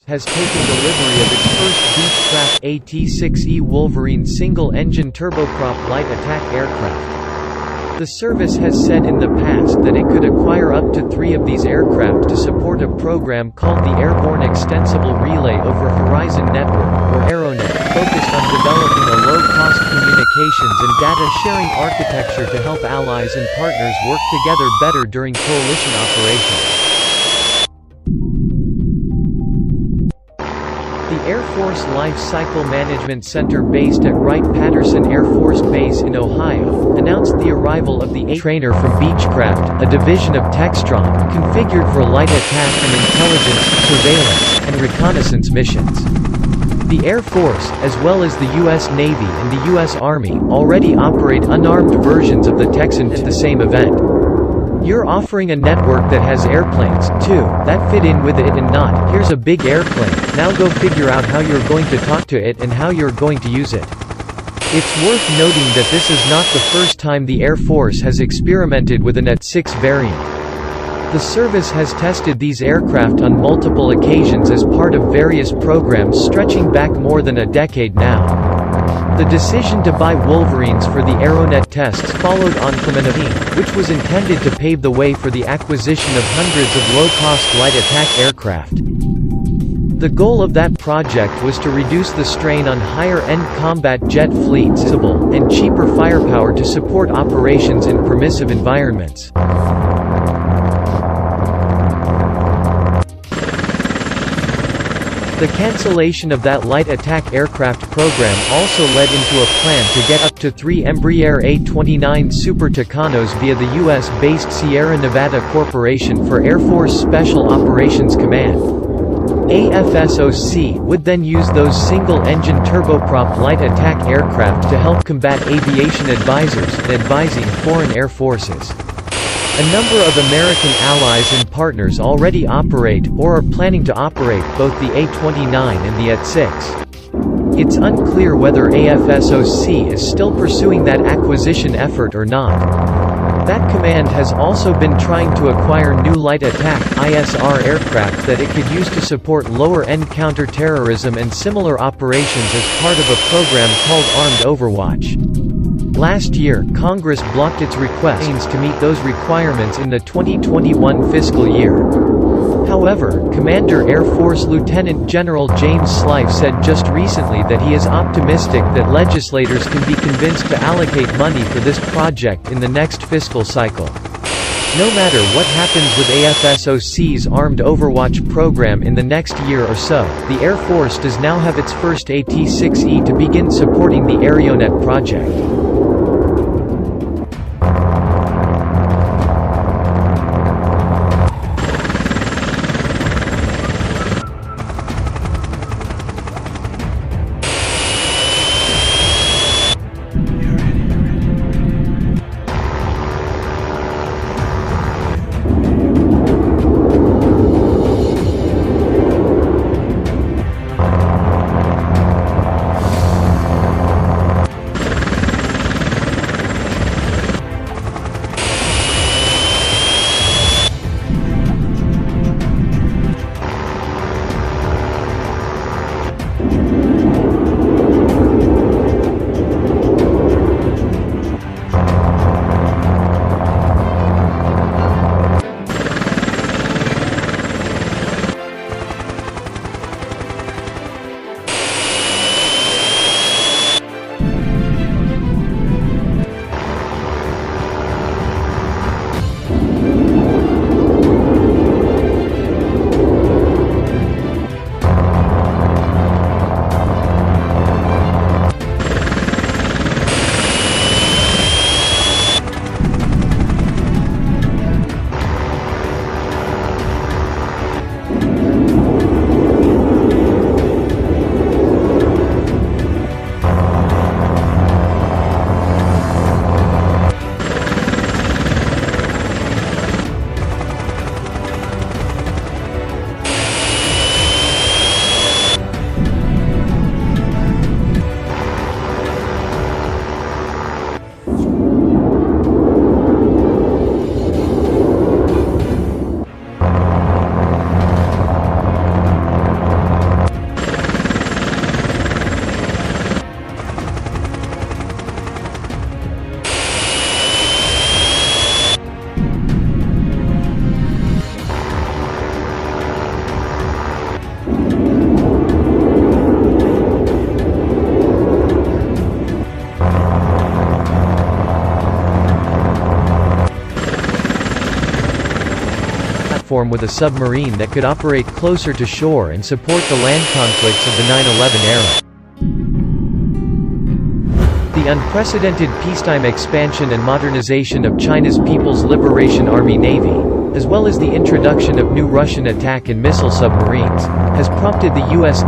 has taken delivery of its first Beechcraft AT-6E Wolverine single-engine turboprop light attack aircraft. The service has said in the past that it could acquire up to 3 of these aircraft to support a program called the Airborne Extensible Relay over Horizon Network, or AeroNet, focused on developing a low-cost communications and data-sharing architecture to help allies and partners work together better during coalition operations. The Air Force Life Cycle Management Center based at Wright-Patterson Air Force Base in Ohio, announced the arrival of the A-trainer from Beechcraft, a division of Textron, configured for light attack and intelligence, surveillance, and reconnaissance missions. The Air Force, as well as the U.S. Navy and the U.S. Army, already operate unarmed versions of the Texan at the same event. You're offering a network that has airplanes, too, that fit in with it and not, here's a big airplane, now go figure out how you're going to talk to it and how you're going to use it. It's worth noting that this is not the first time the Air Force has experimented with an AT-6 variant. The service has tested these aircraft on multiple occasions as part of various programs stretching back more than a decade now. The decision to buy Wolverines for the AeroNet tests followed on from an event, which was intended to pave the way for the acquisition of hundreds of low-cost light attack aircraft. The goal of that project was to reduce the strain on higher-end combat jet fleets and cheaper firepower to support operations in permissive environments. The cancellation of that light attack aircraft program also led into a plan to get up to 3 Embraer A-29 Super Tucanos via the U.S.-based Sierra Nevada Corporation for Air Force Special Operations Command. AFSOC would then use those single-engine turboprop light attack aircraft to help combat aviation advisors and advising foreign air forces. A number of American allies and partners already operate, or are planning to operate, both the A-29 and the AT-6. It's unclear whether AFSOC is still pursuing that acquisition effort or not. That command has also been trying to acquire new light attack ISR aircraft that it could use to support lower-end counter-terrorism and similar operations as part of a program called Armed Overwatch. Last year, Congress blocked its requests to meet those requirements in the 2021 fiscal year. However, Commander Air Force Lieutenant General James Slife said just recently that he is optimistic that legislators can be convinced to allocate money for this project in the next fiscal cycle. No matter what happens with AFSOC's Armed Overwatch program in the next year or so, the Air Force does now have its first AT-6E to begin supporting the AeroNet project. platform with a submarine that could operate closer to shore and support the land conflicts of the 9/11 era. The unprecedented peacetime expansion and modernization of China's People's Liberation Army Navy, as well as the introduction of new Russian attack and missile submarines, has prompted the U.S.